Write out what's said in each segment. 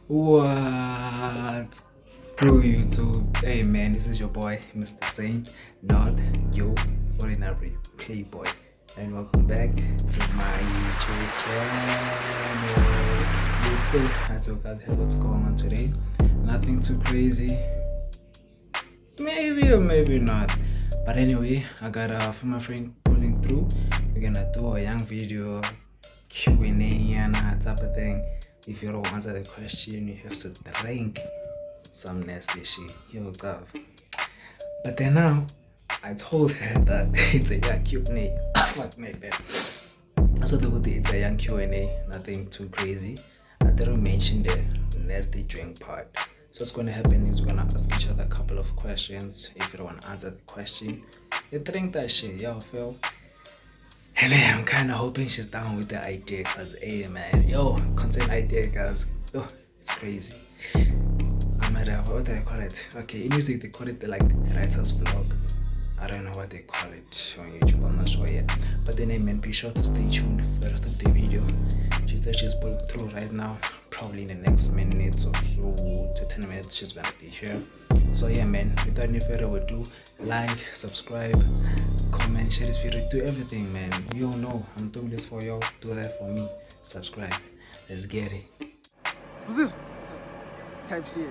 What? Through YouTube. Hey man, this is your boy, Mr. Saint, not your ordinary playboy. And welcome back to my YouTube channel. You see, I told guys here what's going on today. Nothing too crazy. Maybe or maybe not. But anyway, I got a my friend pulling through. We're gonna do a young video Q&A and that type of thing. If you don't answer the question, you have to drink some nasty shit. Yo, tough. But then now, I told her that it's a young Q&A. Fuck my bad. So it's a young Q&A, nothing too crazy. I didn't mention the nasty drink part. So what's gonna happen is we're gonna ask each other a couple of questions. If you don't want to answer the question, you drink that shit, yo, Phil. And I'm kind of hoping she's down with the idea, cause hey man, yo, content idea, guys, oh, it's crazy. I'm at what do I call it? Okay, in music they call it the like writer's blog. I don't know what they call it on YouTube. I'm not sure yet. But then, hey man, be sure to stay tuned for the rest of the video. She's pulling through right now. Probably in the next minutes or so to 10 minutes, she's gonna be here. So yeah, man, without any further ado, like, subscribe, comment, share this video, do everything, man. You all know I'm doing this for y'all. Do that for me. Subscribe. Let's get it. What's this? Type shit.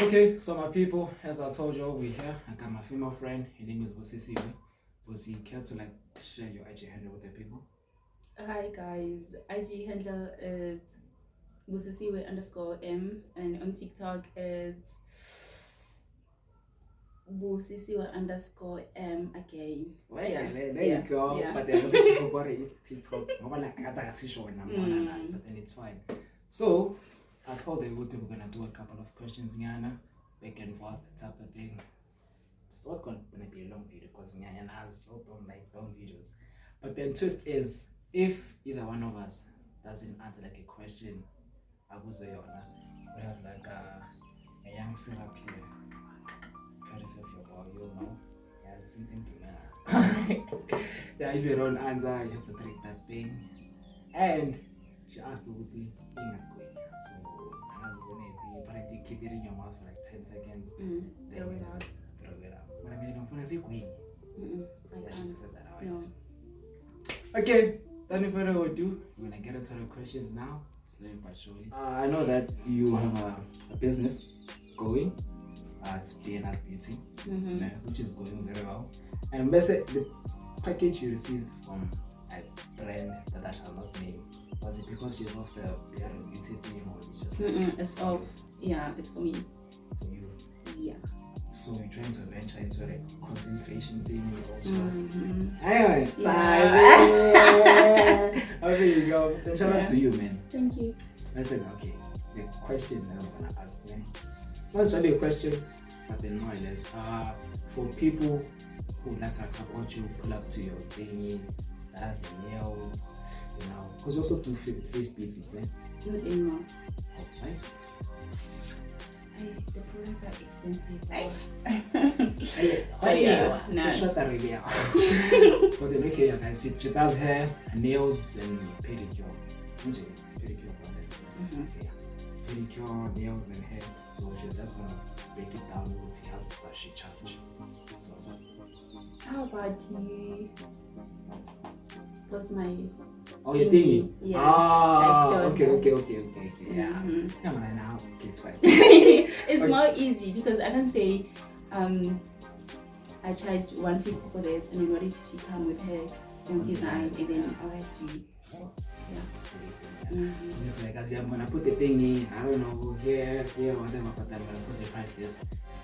Okay, so my people, as I told you, we're here. I got my female friend. Her name is Beautybar. Was you care to like share your IG handle with the people? Hi guys, IG handle is Beautybar_M, and on TikTok it's Beautybar_M again. Well, Yeah. there you go. Yeah. But then she forgot it TikTok. But then it's fine. So I told her we're gonna do a couple of questions, Nyana, back and forth type of thing. It's not gonna be a long video because Nyana has you don't like long videos. But then twist is if either one of us doesn't answer like a question, we have like a young syrup here. Courtesy of your boy, you know. Yeah, something to matter. Yeah, if you don't answer, you have to drink that thing. And she asked me would be being a queen. So I'm going to be practically keep it in your mouth for like 10 seconds. Throw it out. Throw it out. But I mean, I'm going to say queen. I She can't. said that out. No. Okay, without any further ado, we're going to get into the questions now, slowly but surely. I know that you have a business going. It's Beauty, which is going very well. And basically, the package you received from a brand that I shall not name, was it because you're off the beauty thing, or it's just like It's off. Yeah, it's for me. for you? Yeah. So you're trying to venture into like concentration thing also. Yeah. Oh, there you go. Then shout out to you, man. Thank you. Listen, okay. The question that I'm gonna ask, man. It's not really a question, but then more or less, for people who would like to support you, pull up to your thingy, that the nails, you know, because you also do face beats, man. Not anymore. Okay. Hey, the products are expensive. No. Shut that review. But then okay, guys, she does hair, nails, and pedicure. It's pedicure, yeah. Pedicure, nails, and hair. So she's just gonna break it down and see how much she charge. So what's up? How about you post my Your thingy? Yeah. Okay. Yeah. Yeah, man, now it's fine. It's more easy because I can say I charge 150 for this, and then what if she come with her own design, and then I'll write to you. So, yeah. Just like as I'm gonna put the thingy, I don't know, here, whatever, but I'm gonna put the price list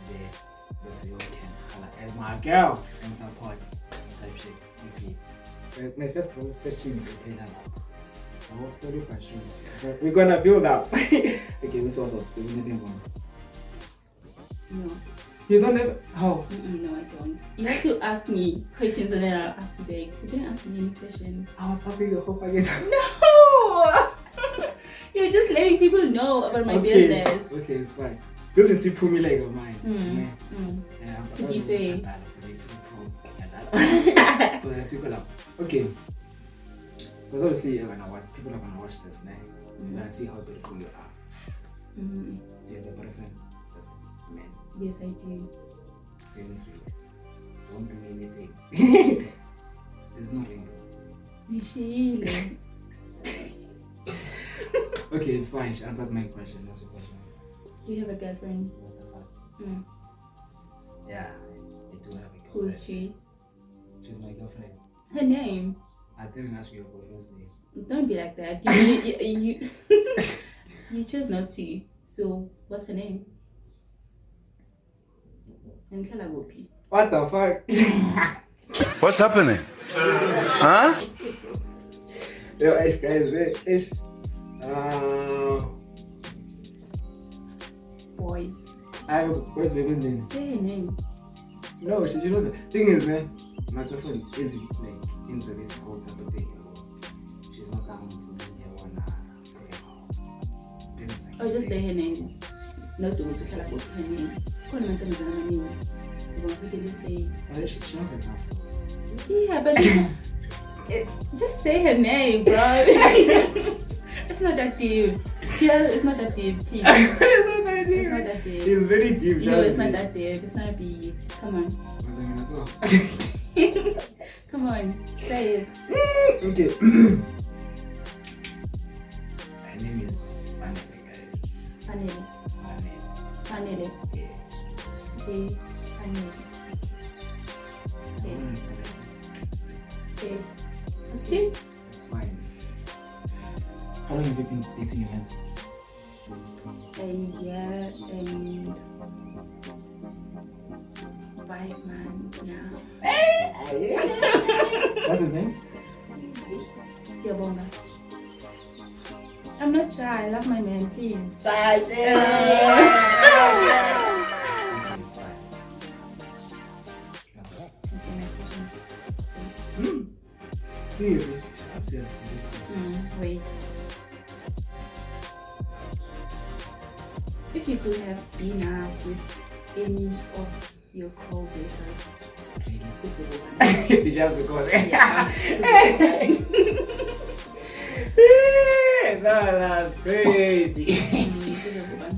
there. So you can holla at my girl and support type shit. Okay. My first question is okay now. I was study question. We're gonna build up. Okay, this was a anything one. No. You don't ever. How? No, I don't. You have to ask me questions and then I'll ask you back. You didn't ask me any questions. I was asking you how I get. No! You're just letting people know about my business. Okay, it's fine. Business is me like of mine. To be fair. Okay. Because obviously people are gonna watch this now. You're gonna see how beautiful you are. Do you have a boyfriend? Man. Yes, I do. Seems weird. Won't do anything. There's no ring. Michelle. Okay, it's fine. She answered my question. That's your question. Do you have a girlfriend? What the fuck? Yeah, I do have a girlfriend. Who is she? She's my girlfriend. Her name? I didn't ask you your boyfriend's name. Don't be like that. You chose not to. So, what's her name? What the fuck? What's happening? Huh? Yo, Ish, guys, Ish. Boys. Where's baby's name? Say her name. No, you know the thing is, man, my girlfriend is like into this whole type of thing. She's not down with me. I wanna business. Oh, just say her name. Not to tell about her name. Call my name. We can just say. She knows herself. Yeah, but just say her name, bro. It's not that deep. Yeah, it's not that deep, please. It's not that deep. It's not that deep. It's very deep. No, it's not that deep. It's not deep. Come on. Come on. Say it. Okay. Her name is Fanele, guys. Fanele. Fanele. Yeah. Okay. Fanele. Okay. Okay. Okay. It's fine. How long have you been dating your man? A year and 5 months now. What's his name? Siabonga. I'm not shy. I love my man, please. Okay, it's fine. Seriously? Wait. If you could have dinner with any of your co-workers, who's the one? Did you have to go there? Yeah. That's crazy. Who's the one?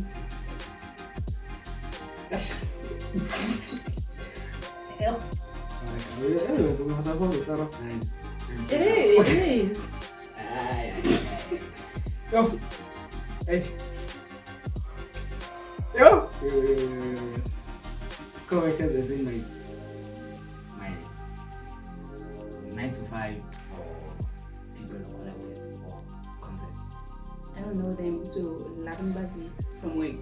Anyways, we were supposed to start off nice. It is. Yo! Hey! Yo! Co-workers is in my 9 to 5 or people who I work for content. I don't know them, so Latin Bazi from work.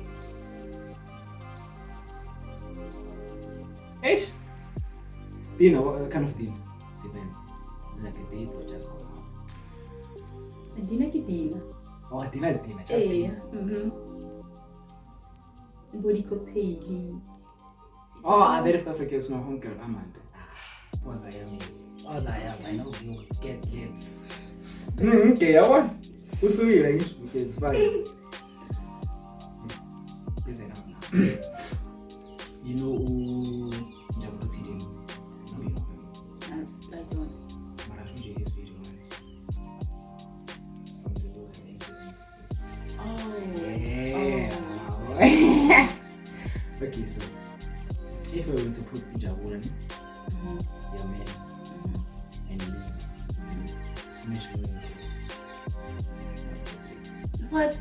Hey! Dinner, what kind of dinner? Depends. Is it like a date or just go out? Dinner ki dinner. Oh, dinner is dinner, just dinner. Body cocktail. Oh, and then if that's the case, my home girl, Amanda. What I am, I know you get gets. Okay, I want. Who's you like? Okay, it's fine. You know who Jabuti is? No, you know him. I don't. But I'll show you his video. Oh. Yeah. Okay, so if we were to put Jaburan, your man, and you, smash me. What?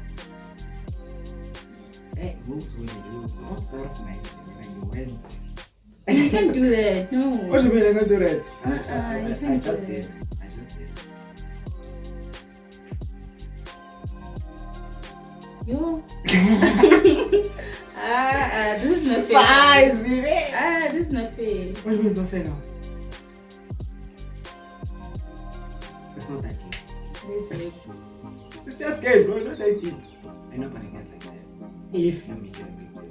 Hey, rules when you do. So I'll start off nice and you win. You can't do that. No. What do you mean I can't do that? You I can't just do did. that. I just did. Yo. This is not fair. This is not fair. What do you mean it's not fair now? It's not that deep. It's just games, bro. Not that deep. I know, but it gets like that. If you make it a big deal.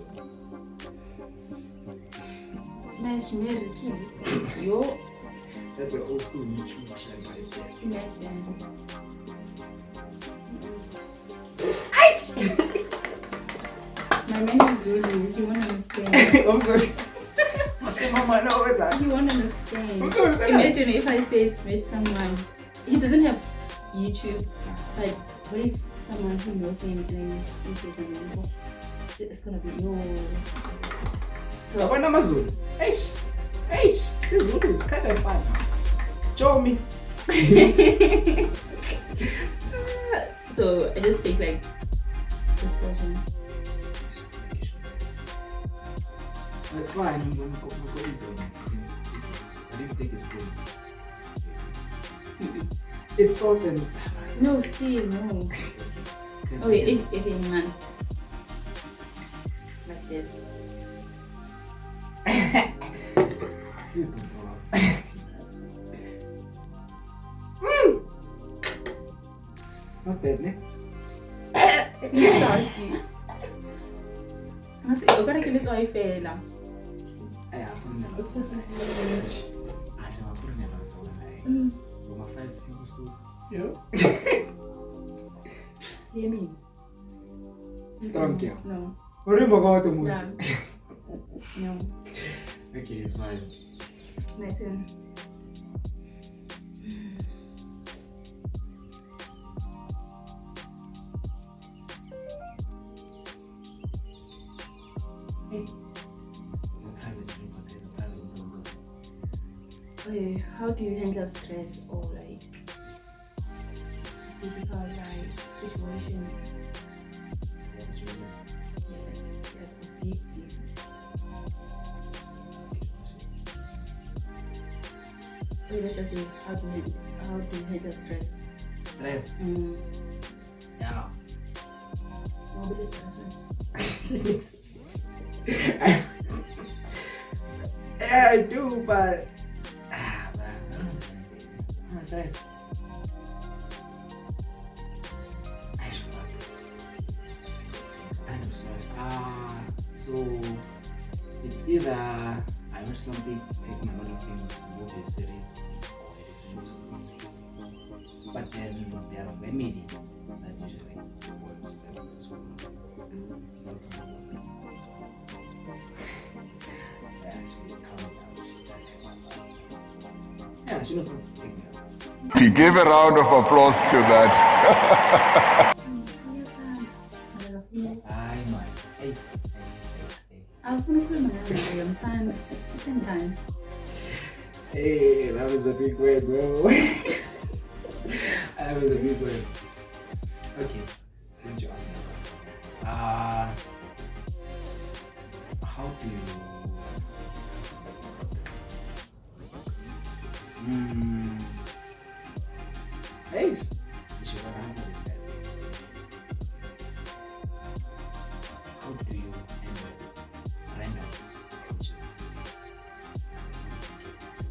Smash, Mary, kill. Yo, That's an old school YouTube channel right there. imagine. My man is Zulu. He won't understand. I'm sorry. I say mama no, what's that? He won't understand. I'm sorry, say that. Imagine if I say smash someone. He doesn't have YouTube. But what if someone who knows him and it's gonna be yo. So What Amazon? Hey, Zulu is kind of fun. Show me. so I just take like this version. That's fine. I'm going to put my bodies on. I didn't take a spoon. It's salt and. No, still no. Oh wait, it's in man. Like this. Please don't throw up. It's not bad, ne? It's salty. Eu quero que eles olhem fela. Yeah, I put it in. It's just I put it in. My 5 tablespoons. Yeah. you mean? Strong, yeah. No. What do you about the most? Yeah. No. Okay, it's fine. My turn. Okay, how do you handle stress or like difficult like situations? Big. Okay, let's just say how do you handle stress? Stress. Yeah. Nobody's stressful. Yeah, I do, but man, I'm not stressed. I'm sorry. So it's either I watch something to take my mind off things, movie, series, or I listen to music. But then there are remedies that usually works better this one. It's not too much. Actually calm down. Yeah, she knows how to pick me up. We give a round of applause to that. I know. Hey. I'm gonna put my hand on time. Hey, that was a big word, bro. That was a big word. Okay, since you asked me how do you Hey, you should not answer this guy. How do you handle random approaches?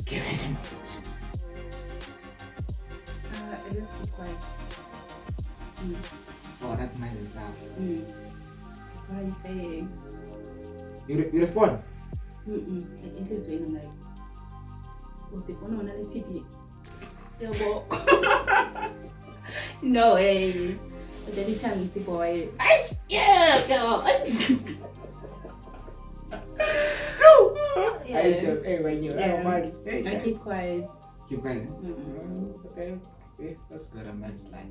Get random approaches. I just keep quiet. Oh, that might is that. What are you saying? You respond. Like, it is when I'm like, oh, they want to TV. No way. But every time it's a boy. Yeah, girl. Yeah. Hey, when you I keep quiet. Keep quiet. Okay, that's good. I'm nice like.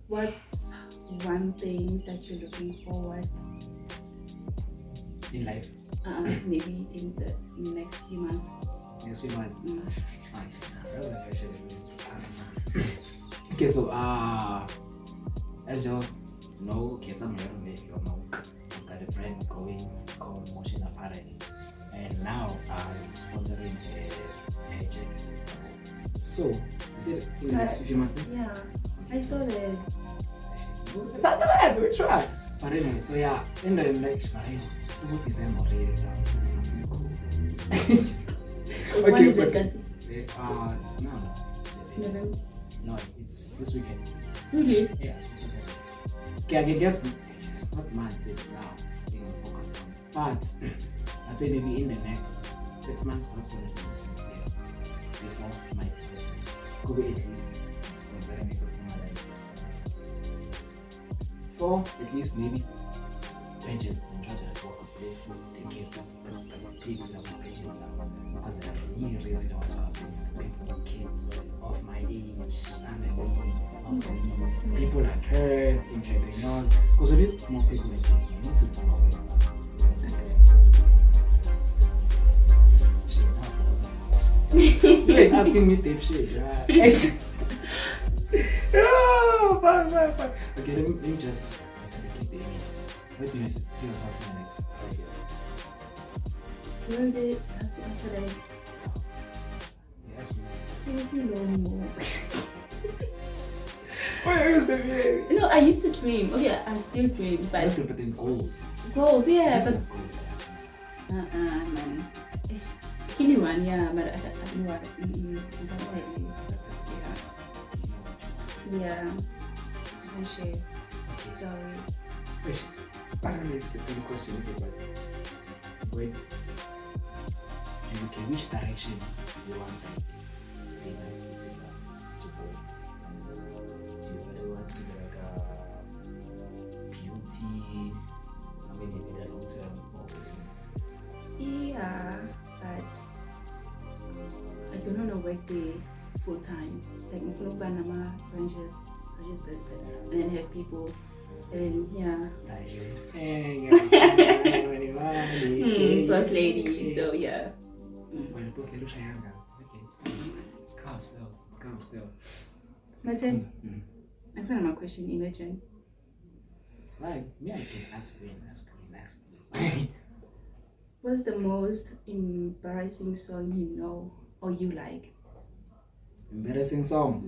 What's one thing that you're looking forward In life, maybe in the next few months? next few months. Fine. That's the question we need to answer. Okay, so as you know, okay, some you know, I've got a brand going, it's called Motion Apparel, and now I'm sponsoring a pageant. So, is it in the next few months? Yeah, I saw that. It's not bad, we try. But anyway, so yeah, in the next month, so what is already When is it? it's now. November. No, it's this weekend. Really? Yeah, it's okay. Okay, I guess it's not months, it's now. It's being focused on But I'd say maybe in the next 6 months, what's going to be before my could be at least suppose that I make it for my life. 4 at least maybe pageant and try to walk a play through the case that's big that I'm pageant now because I really don't want to have people, kids of my age, under me, of me, people like her, entrepreneurs, because we need more people like this. We need to know all this stuff. You're like asking me type shit, right? Oh, fine. Okay, let me just keep the image. Where do you see yourself in the next 5 years? Well, they have to answer like, Yes, maybe no more. what are you saying? No, I used to dream. Okay, I still dream, but But then goals. goals, yeah, but Just goals. man. Killing one, yeah, but I don't know what yeah. I'm sure. Sorry. I don't know if it's the same question, but wait. Okay, which direction you want to go? Do you really want to be like a beauty? I mean, in the long term, or Yeah, but I do not know work the full time. Like if you Panama branches, and then have people, and yeah, plus lady. So yeah. when the post little triangle, okay, it's calm still. My turn. Answer my question. Imagine. It's fine. Me, I can ask you. What's the most embarrassing song you know or you like? Embarrassing song.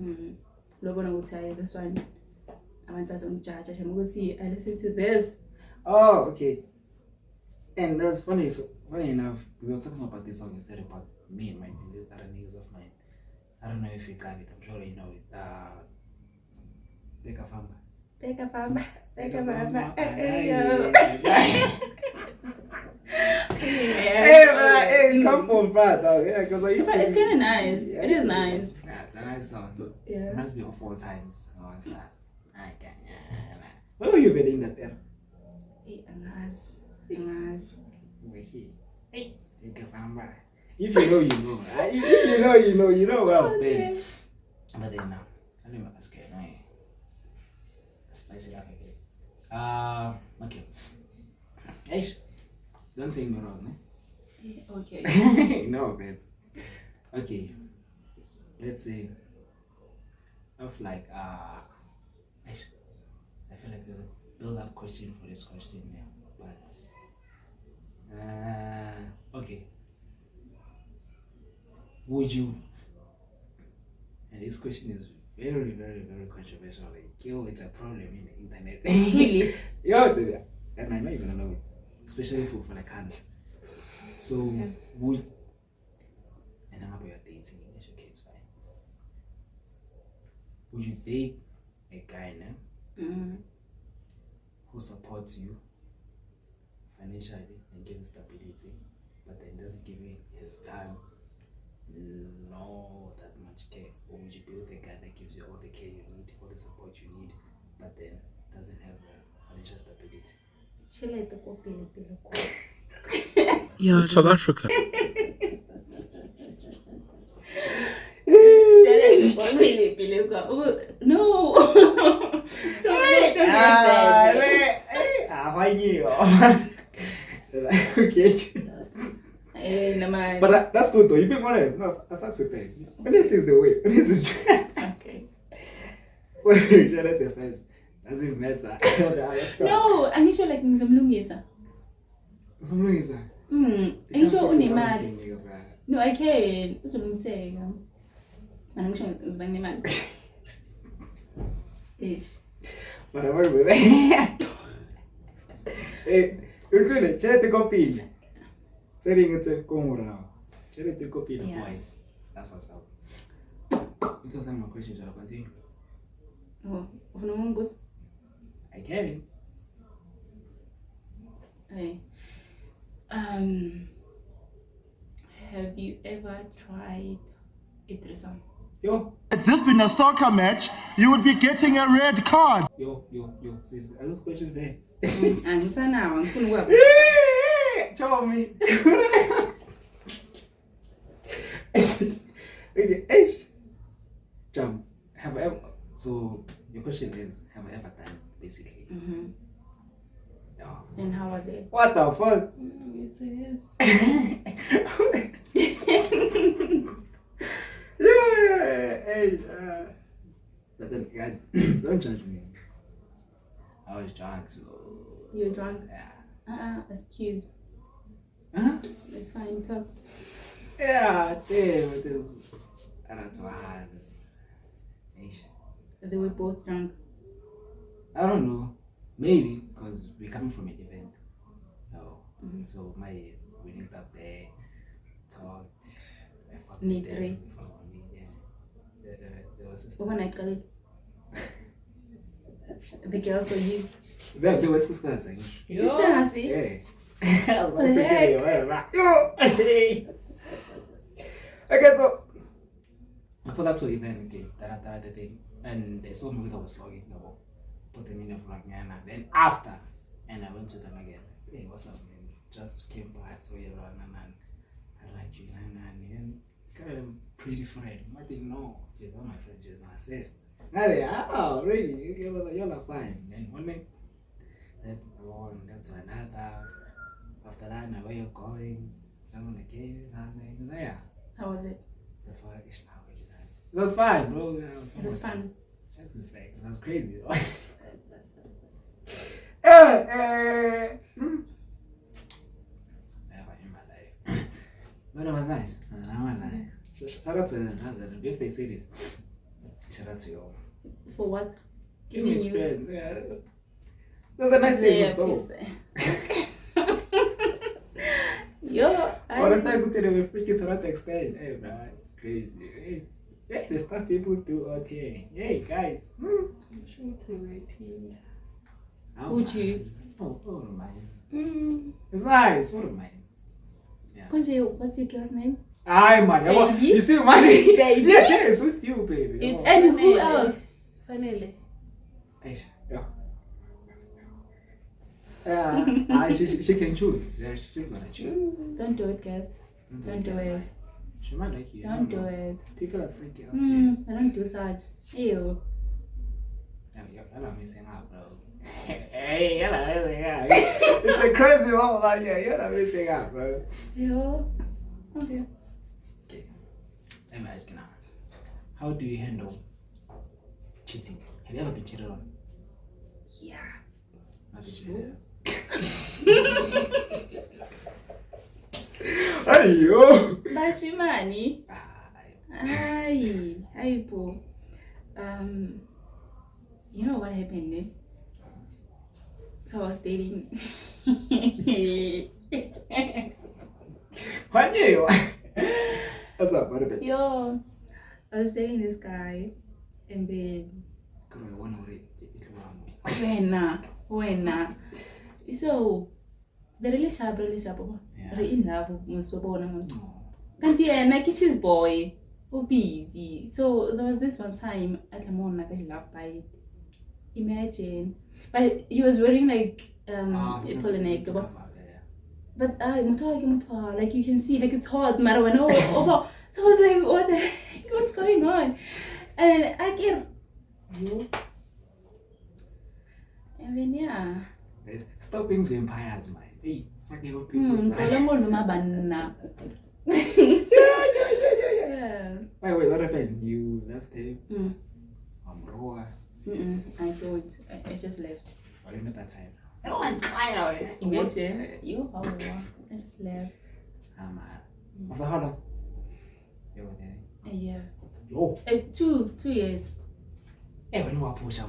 Nobody will tell you this one. I might pass on judge. I'm going to see. I listen to this. Oh, okay. And that's funny. So funny enough, we were talking about this song instead about me and these other niggas of mine. I don't know if you got it. I'm sure you know it. Take a famba. Hey, come from Pratt, yeah, because I used to. It's kind of nice. Yeah, it is nice. Yeah, it's a nice song. Yeah. It reminds me of 4 times. Oh, it's that. Where were you getting that there? Hey, nice. Hey, take a famba. If you know, you know. If you know well, then. But then now, let me ask you. Spice it up again. Okay. Eish, don't take me wrong, Okay. No, but okay. Let's say of like I feel like there's a build-up question for this question now, but okay. Would you? And this question is very, very, very controversial. Like, yo, it's a problem in the internet. Really? Yo, and I know you're gonna know it, especially for the cans. So, would and I'm about your dating English, okay, it's fine. Would you date a guy now who supports you financially and gives stability, but then doesn't give you his time? No, that much care, or would you be with a guy that gives you all the care you need, all the support you need, but then doesn't have financial stability? Yeah, South Africa. No. Don't Okay. Hey, But that's good though. You've been honest. No, I fucks with that. Honesty is the way. Honesty is okay. So you shut it the first. Doesn't matter. The other stuff. No, I'm sure like ngizomlungisa. Something is that. I'm sure unemali. No, I can. Uzolungiseka. Mana ngisho ngizoba nemali. But I work with it. Hey, you're shut the copy. Setting it to come around. Shut it to copy the voice. That's what's up. You told them my questions, I'll continue. Oh, no one goes. I can. Hey. Have you ever tried a threesome? Yo, Had this been a soccer match, you would be getting a red card. yo, sis, are those questions there? Answer now. I'm going to Show me. Okay, Jump. Have I ever? So your question is, have I ever done it, basically? Yeah. And how was it? What the fuck? It is. But then, guys, don't judge me. I was drunk, so. You were drunk? Yeah. Excuse. Huh? It's fine, talk. Yeah, damn, it is. I don't know how. They were both drunk. I don't know. Maybe because we're coming from an event. No. So we linked up there, talked. Me three. There was sisters. When I call it. The girls or you. They were sisters. Sister Hasi? Yeah. I was What the heck? Okay, so I pulled up to an event, okay, the thing, and they saw me with I was logging, put them in a vlog, then after, and I went to them again. Hey, what's up, man? Just came by, so you know, and I like you, and got a pretty friend. I didn't know, she's not my friend, she's my sister. Oh, really? Okay, well, you're not fine. Then one day, that's one, that's to another. After that, now where you're going, someone again, and yeah. How was it? The fuck is now? It was fine, bro. It was fun. Sex is like, it was crazy. Never in my life. But it was nice. Shout out to them. If they say this, shout out to you all. For what? Give me experience. Yeah. That was a nice day. Yo, What if I go to them with freaking to that extent? Hey, man, it's crazy. Hey, the stuff people do out here. Hey, guys. I'm sure to repeat. Would you? Oh, don't mind. It's nice. What am I? Yeah. What's your girl's name? Aye, man. Baby? You see, man. Baby? Yeah, it's with you, baby. It's and who else? Finally. Yeah. She can choose. Yeah, she's gonna choose. Don't do it, girl. Don't do it. She might like you. Don't do it. People are freaking out here. I don't do such. Ew. You're missing out, bro. Hey, you're not missing out. It's a crazy world out here. You're not missing out, bro. Yo. Okay. Okay. Let me ask you now. How do you handle cheating? Have you ever been cheated on? Yeah. How did you do that? Ayo! Bashimani. Hi, po. You know what happened, eh? So I was dating. What's up? What a bit? Yo, I was dating this guy, and then when so the relationship, Yeah. in love, most of all, and yeah, like she's boy, busy. So there was this one time at the morning, like I love by it. Imagine, but he was wearing like apple and egg. But like you can see, like it's hot, marijuana over. So I was like, what the heck? What's going on? And I get you. And then yeah. Stop being vampires, man. Hey, sucking up people. Yeah. Wait, what happened? You left him? I don't. I just left. What happened at that time? Imagine. You how I just left. After how long? You were there? A year. Yo. 2 years. Hey, when you were pushing, I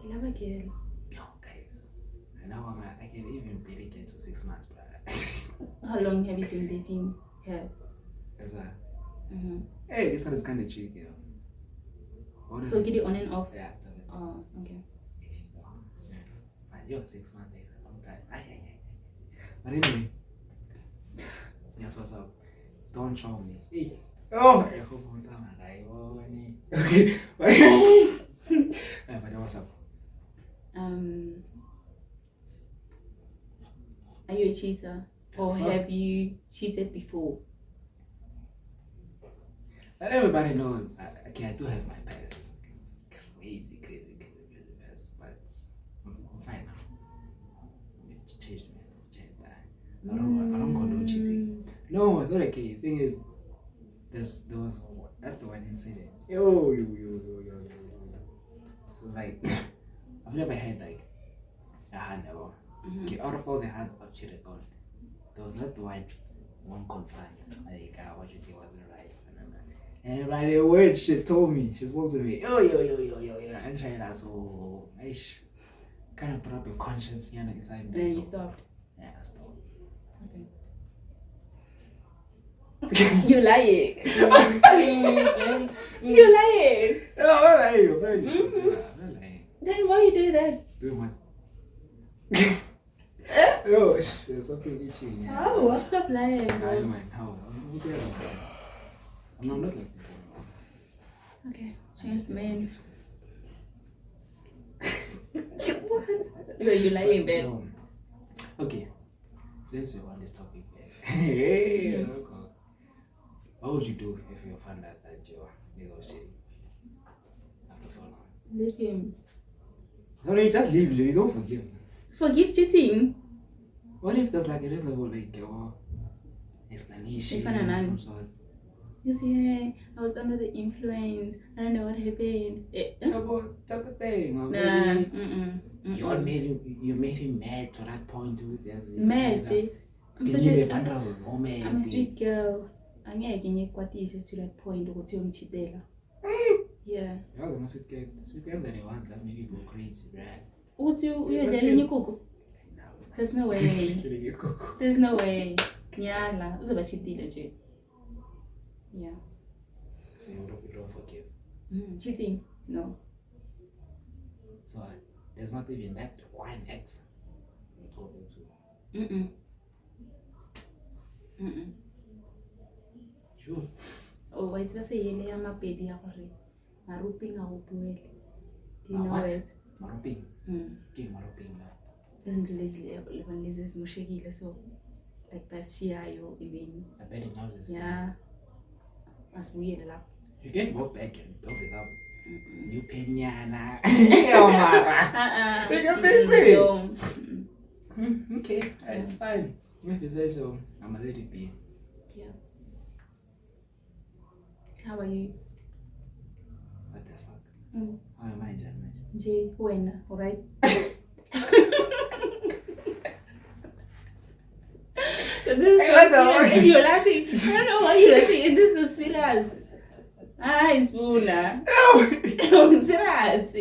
love a girl. yo, guys. And now I can even barely get to 6 months, bro. How long have you been dating her? That's that. Hey, this one is kind of cheeky, yo. So get it on and off? Yeah, it's a bit. Oh, okay. Man, yo, 6 months is a long time. But anyway, that's what's up. Don't show me. Hey. Oh, I hope I'm done. Okay. But what's up? Are you a cheater? Or have you cheated before? Everybody knows. Okay, I do have my past. Crazy past. But I'm fine now. It's changed, man. Changed that. I don't condone cheating. No, it's not okay. The thing is, there was at the one incident. Yo. So like, I've never had like a hand ever. Okay, out of all the hands I've cheated on, there was not the one confront. Like, what you think wasn't right. And by the word she told me, she spoke to me, yo, and China, so I kind of put up a conscience inside me. And then you stopped. Yeah, I stopped. Okay. You're lying. You're lying. No, I'm not lying. I'm not lying. Then why you do that? Do what? Oh, there's something itchy. Yeah. Oh, stop lying. I man, how? I'm not like that. Okay, changed man. What? So you lying, babe? No. Okay, since we're on this topic, hey, okay. What would you do if you found out that you're negotiating after so long? Leave him. No, you just leave. You don't forgive. Forgive cheating. What if there's like a reasonable explanation? If I'm some sort? You see, I was under the influence. I don't know what happened. About type of thing. Or Nah. maybe you made him mad to that point. Mad. I'm such a a vulnerable moment. I'm a sweet girl. Angeke ngikwatise to that point ukuthi uyongithidela. Yeah. I was a sweet girl. Sweet girl that he wants that make you go crazy, right? Uthi uyodlela enye inkukhu. There's no way. There's no way. Nyala, uzoba chitile nje. Yeah. So you don't forgive. Cheating? No. So there's not even that one ex you're talking to. Sure. Oh, wait, ba se yele ya mapedi ya gore maruping a go buele. Do you know What? it? Maruping. Ke maruping na. Izinto lezi ezimoshekile so like bashiyayo even. I bet he knows this. Yeah. Asibuyele lapho. You can go back and build it up. You peñana. You can fix it. Okay, it's fine. If you say so, I'm gonna let it be. Yeah. How are you? What the fuck? How am I, Jan? Jay, wena, alright? You're laughing. I don't know why you're saying this is serious. It's Buna. No, serious.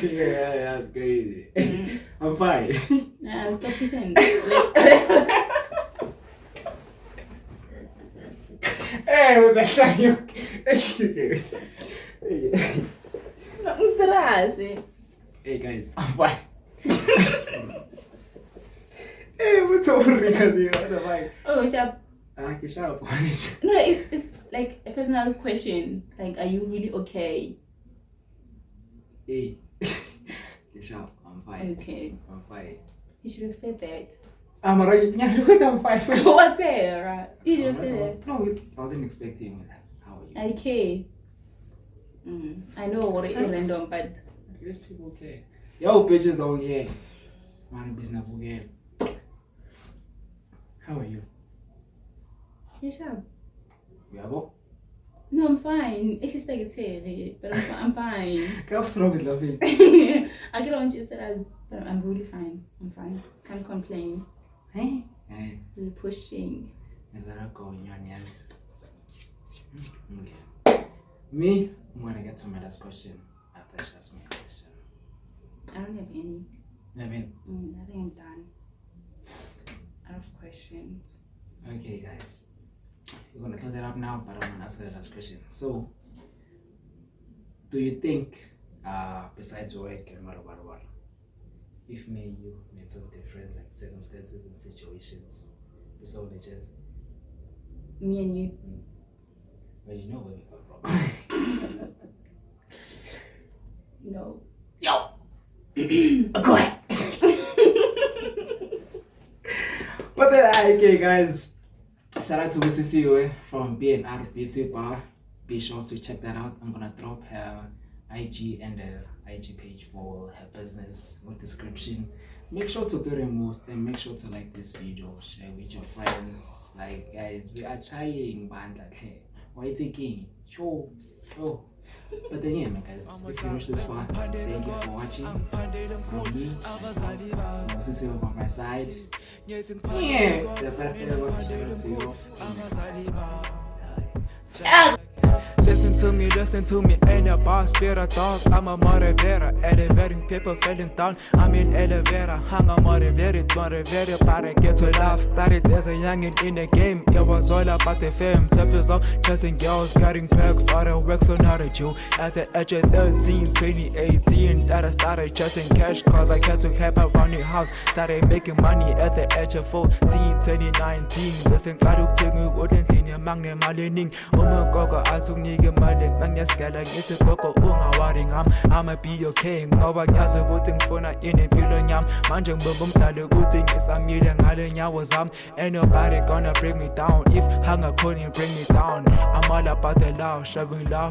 Yeah, that's crazy. I'm fine. Nah, stop pretending. Hey, was that you? No, serious. Hey guys, I'm fine. Hey, what's over here? Oh, Shab. Shut up. No, it's like a personal question. Like, are you really okay? Hey, shut up. I'm fine. Okay. I'm fine. You should have said that. I'm alright. Yeah, look at I'm fine. What's it, right? You should have said that. No, I wasn't expecting. How are you? Okay. I know what it is random, but At least people care. Yo, bitches don't care. Man, business will care. How are you? yeah, sure. We are both. No, I'm fine. At least I can tell it, but I'm fine. What's wrong with laughing? I get on you said but I'm really fine. I'm fine. Can't complain. Hey. Hey. We're pushing. Is that a go in your hands? Okay. Me, I'm gonna get to my last question after she asks me a question. I don't have any. I mean, I think I'm done. Out of questions. okay, guys. We're gonna close it up now, but I'm gonna ask the last question. So, do you think, besides work and what, if me and you met so different, circumstances and situations. It's all the chance. Me and you. But you know where we come from. No. Yo! Go ahead! But then, okay, guys. Shout out to Mrs. from BNR Beautybar. Be sure to check that out. I'm gonna drop her IG and the IG page for her business with description. Make sure to do the most and make sure to like this video, share with your friends. Like, guys, we are trying bandla. Why you taking? Show. But then yeah, man, guys, if you reach this far, thank you for watching. From me, Moses on my side. Yeah, the best ever. Shout out to you. Listen to me, ain't a boss, spirit dogs. I'm a motivator, elevating people feeling down. I'm in elevator, hang on motivated, but I get to love. Started as a youngin' in the game, it was all about the fame. Tough years old, chasing girls, getting perks, all the work, so not a Jew. At the age of 13, 2018, that I started chasing cash, cause I had to help around the house. Started making money at the age of 14, 2019. Listen, I don't take me, wouldn't clean your mang them malining. Oh my god, I took nigga malik, man, yes, get like it's a coco, waring. I'ma be okay. Ngoba ngiyazi ukuthi ngifuna ini impilo yami manje ngibomba umdlalo ukuthi ngisamile ngale nyawo zami. Ain't nobody gonna bring me down if hunger couldn't bring me down. I'm all about the love, showing love.